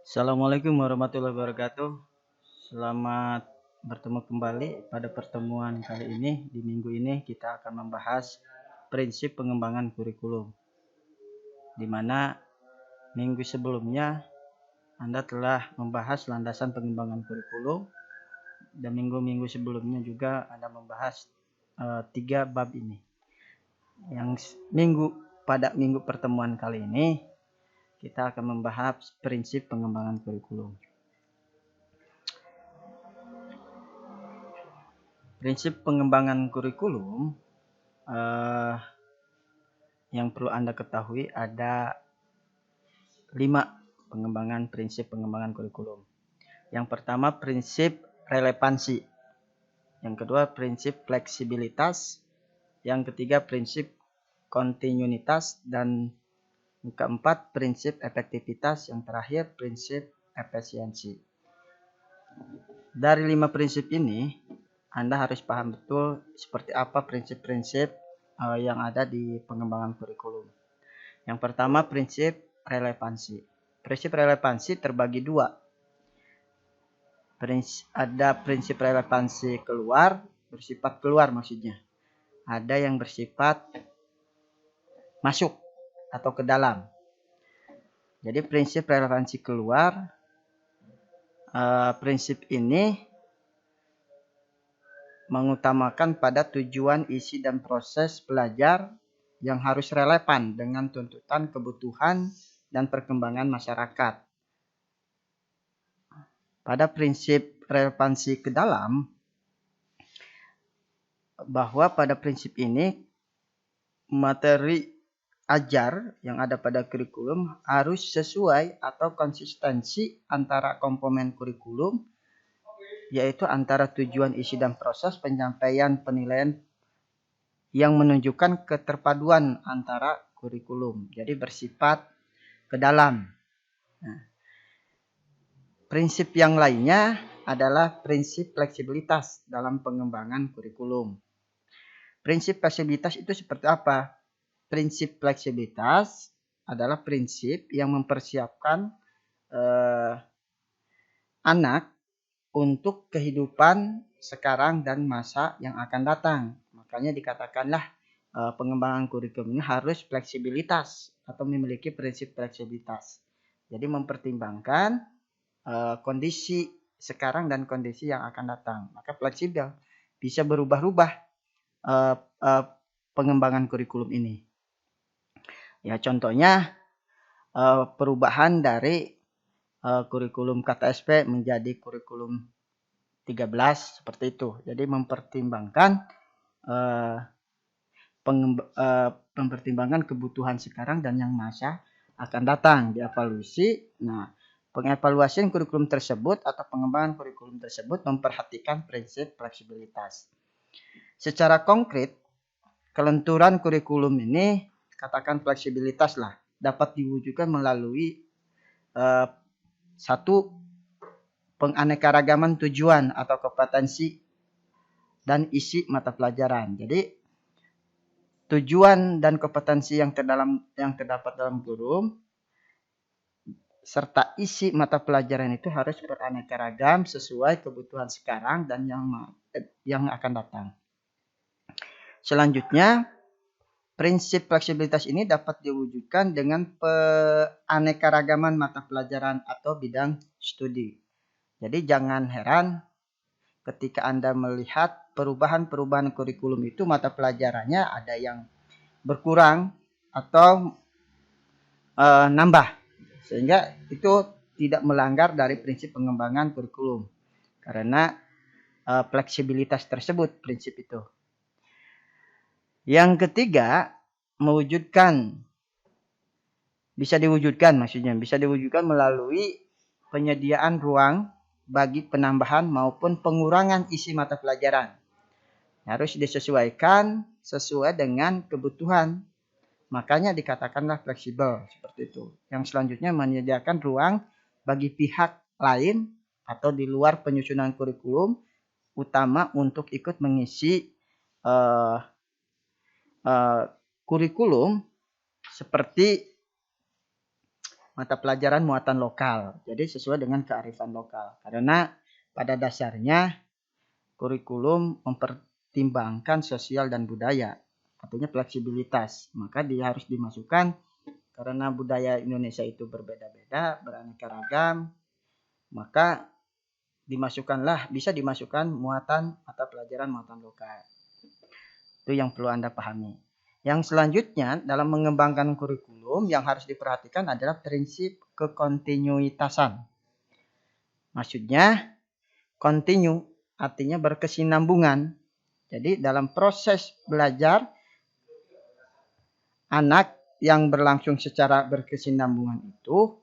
Assalamualaikum warahmatullahi wabarakatuh. Selamat bertemu kembali pada pertemuan kali ini. Di minggu ini kita akan membahas prinsip pengembangan kurikulum. Di mana minggu sebelumnya Anda telah membahas landasan pengembangan kurikulum dan minggu-minggu sebelumnya juga Anda membahas 3 bab ini. Pada minggu pertemuan kali ini kita akan membahas prinsip pengembangan kurikulum. Prinsip pengembangan kurikulum yang perlu Anda ketahui ada 5 prinsip pengembangan kurikulum. Yang pertama prinsip relevansi, yang kedua prinsip fleksibilitas, yang ketiga prinsip kontinuitas, dan yang keempat prinsip efektivitas, yang terakhir prinsip efisiensi. Dari 5 prinsip ini Anda harus paham betul seperti apa prinsip-prinsip yang ada di pengembangan kurikulum. Yang pertama prinsip relevansi. Prinsip relevansi terbagi 2. Ada prinsip relevansi keluar, bersifat keluar maksudnya. Ada yang bersifat masuk atau ke dalam. Jadi prinsip relevansi keluar, prinsip ini mengutamakan pada tujuan, isi, dan proses belajar yang harus relevan dengan tuntutan, kebutuhan, dan perkembangan masyarakat. Pada prinsip relevansi ke dalam, bahwa pada prinsip ini materi ajar yang ada pada kurikulum harus sesuai atau konsistensi antara komponen kurikulum, yaitu antara tujuan, isi, dan proses penyampaian penilaian yang menunjukkan keterpaduan antara kurikulum. Jadi bersifat ke dalam. Nah, prinsip yang lainnya adalah prinsip fleksibilitas dalam pengembangan kurikulum. Prinsip fleksibilitas itu seperti apa? Prinsip fleksibilitas adalah prinsip yang mempersiapkan anak untuk kehidupan sekarang dan masa yang akan datang. Makanya dikatakanlah pengembangan kurikulum ini harus fleksibilitas atau memiliki prinsip fleksibilitas. Jadi mempertimbangkan kondisi sekarang dan kondisi yang akan datang. Maka fleksibel, bisa berubah-ubah pengembangan kurikulum ini. Ya contohnya perubahan dari kurikulum KTSP menjadi kurikulum 13 seperti itu. Jadi mempertimbangkan kebutuhan sekarang dan yang masa akan datang, dievaluasi. Nah, pengevaluasian kurikulum tersebut atau pengembangan kurikulum tersebut memperhatikan prinsip fleksibilitas. Secara konkret, kelenturan kurikulum ini, katakan fleksibilitas lah, dapat diwujudkan melalui satu, penganekaragaman tujuan atau kompetensi dan isi mata pelajaran. Jadi tujuan dan kompetensi yang terdapat dalam kurikulum serta isi mata pelajaran itu harus beraneka ragam sesuai kebutuhan sekarang dan yang akan datang. Selanjutnya, prinsip fleksibilitas ini dapat diwujudkan dengan keanekaragaman mata pelajaran atau bidang studi. Jadi jangan heran ketika Anda melihat perubahan-perubahan kurikulum itu mata pelajarannya ada yang berkurang atau nambah. Sehingga itu tidak melanggar dari prinsip pengembangan kurikulum. Karena fleksibilitas tersebut prinsip itu. Yang ketiga, bisa diwujudkan melalui penyediaan ruang bagi penambahan maupun pengurangan isi mata pelajaran. Harus disesuaikan sesuai dengan kebutuhan. Makanya dikatakanlah fleksibel seperti itu. Yang selanjutnya menyediakan ruang bagi pihak lain atau di luar penyusunan kurikulum utama untuk ikut mengisi kurikulum seperti mata pelajaran muatan lokal. Jadi sesuai dengan kearifan lokal. Karena pada dasarnya kurikulum mempertimbangkan sosial dan budaya. Artinya fleksibilitas. Maka dia harus dimasukkan karena budaya Indonesia itu berbeda-beda, beraneka ragam. Maka bisa dimasukkan muatan mata pelajaran muatan lokal. Itu yang perlu Anda pahami. Yang selanjutnya dalam mengembangkan kurikulum yang harus diperhatikan adalah prinsip kekontinuitasan. Maksudnya kontinu artinya berkesinambungan. Jadi dalam proses belajar anak yang berlangsung secara berkesinambungan itu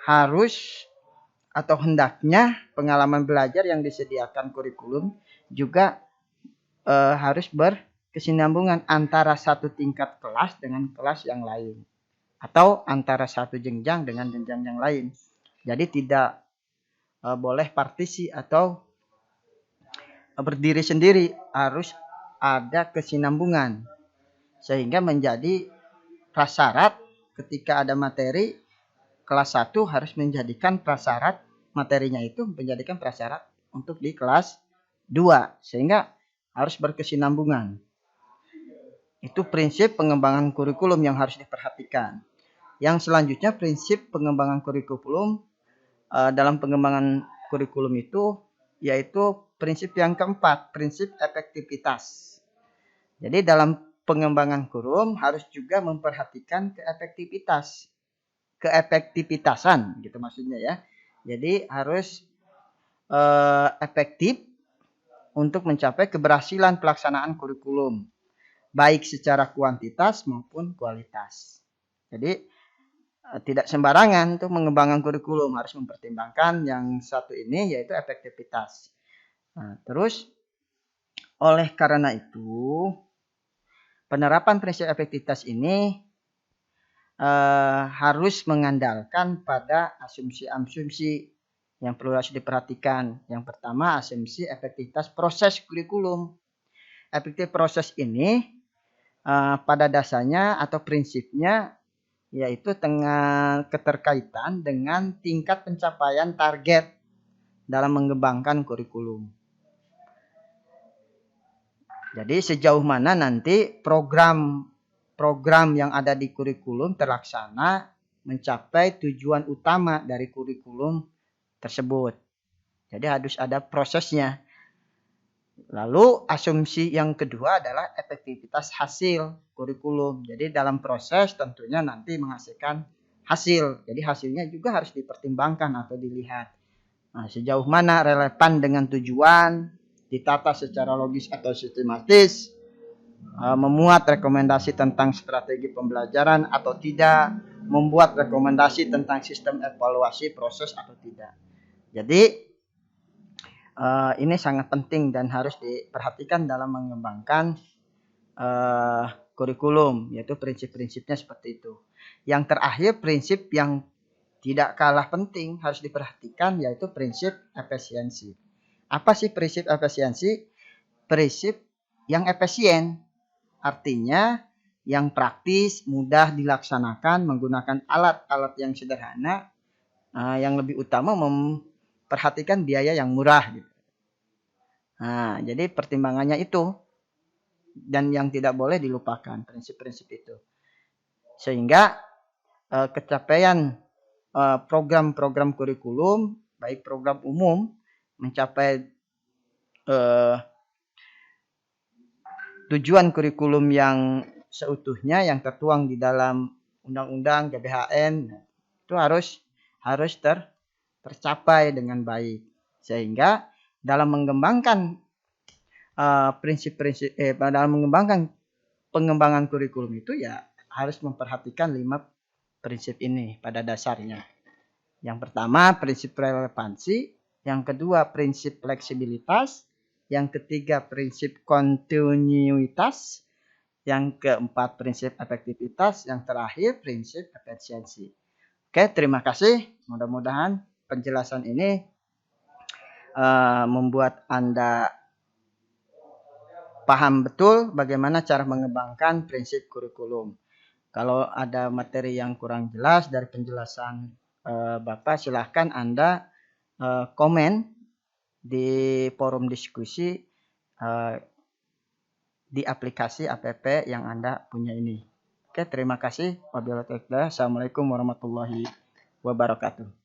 harus atau hendaknya pengalaman belajar yang disediakan kurikulum juga harus berkesinambungan antara satu tingkat kelas dengan kelas yang lain. Atau antara satu jenjang dengan jenjang yang lain. Jadi tidak boleh partisi atau berdiri sendiri. Harus ada kesinambungan. Sehingga menjadi prasyarat ketika ada materi kelas 1 harus menjadikan prasyarat materinya itu menjadikan prasyarat untuk di kelas 2. Sehingga harus berkesinambungan. Itu prinsip pengembangan kurikulum yang harus diperhatikan. Yang selanjutnya prinsip pengembangan kurikulum dalam pengembangan kurikulum itu yaitu prinsip yang keempat, prinsip efektivitas. Jadi dalam pengembangan kurikulum harus juga memperhatikan keefektivitasan gitu maksudnya ya. Jadi harus efektif untuk mencapai keberhasilan pelaksanaan kurikulum, baik secara kuantitas maupun kualitas. Jadi tidak sembarangan untuk mengembangkan kurikulum, harus mempertimbangkan yang satu ini yaitu efektivitas. Nah, terus oleh karena itu penerapan prinsip efektivitas ini harus mengandalkan pada asumsi-asumsi yang perlu harus diperhatikan. Yang pertama, asumsi efektivitas proses kurikulum. Efektif proses ini pada dasarnya atau prinsipnya yaitu dengan keterkaitan dengan tingkat pencapaian target dalam mengembangkan kurikulum. Jadi sejauh mana nanti program yang ada di kurikulum terlaksana mencapai tujuan utama dari kurikulum tersebut. Jadi harus ada prosesnya. Lalu asumsi yang kedua adalah efektivitas hasil kurikulum. Jadi dalam proses tentunya nanti menghasilkan hasil. Jadi hasilnya juga harus dipertimbangkan atau dilihat. Nah, sejauh mana relevan dengan tujuan, ditata secara logis atau sistematis, memuat rekomendasi tentang strategi pembelajaran atau tidak, membuat rekomendasi tentang sistem evaluasi proses atau tidak. Jadi ini sangat penting dan harus diperhatikan dalam mengembangkan kurikulum, yaitu prinsip-prinsipnya seperti itu. Yang terakhir, prinsip yang tidak kalah penting harus diperhatikan yaitu prinsip efisiensi. Apa sih prinsip efisiensi? Prinsip yang efisien, artinya yang praktis, mudah dilaksanakan menggunakan alat-alat yang sederhana, yang lebih utama memperhatikan biaya yang murah gitu. Nah, jadi pertimbangannya itu dan yang tidak boleh dilupakan prinsip-prinsip itu. Sehingga capaian program-program kurikulum, baik program umum mencapai tujuan kurikulum yang seutuhnya yang tertuang di dalam Undang-Undang GBHN itu harus tercapai dengan baik. Sehingga dalam mengembangkan dalam mengembangkan pengembangan kurikulum itu ya harus memperhatikan 5 prinsip ini pada dasarnya. Yang pertama prinsip relevansi, yang kedua prinsip fleksibilitas, yang ketiga prinsip kontinuitas, yang keempat prinsip efektivitas, yang terakhir prinsip efisiensi. Oke, terima kasih. Mudah-mudahan penjelasan ini membuat Anda paham betul bagaimana cara mengembangkan prinsip kurikulum. Kalau ada materi yang kurang jelas dari penjelasan Bapak, silahkan Anda komen di forum diskusi di aplikasi app yang Anda punya ini. Oke, terima kasih. Wabillahi taufiq. Assalamualaikum warahmatullahi wabarakatuh.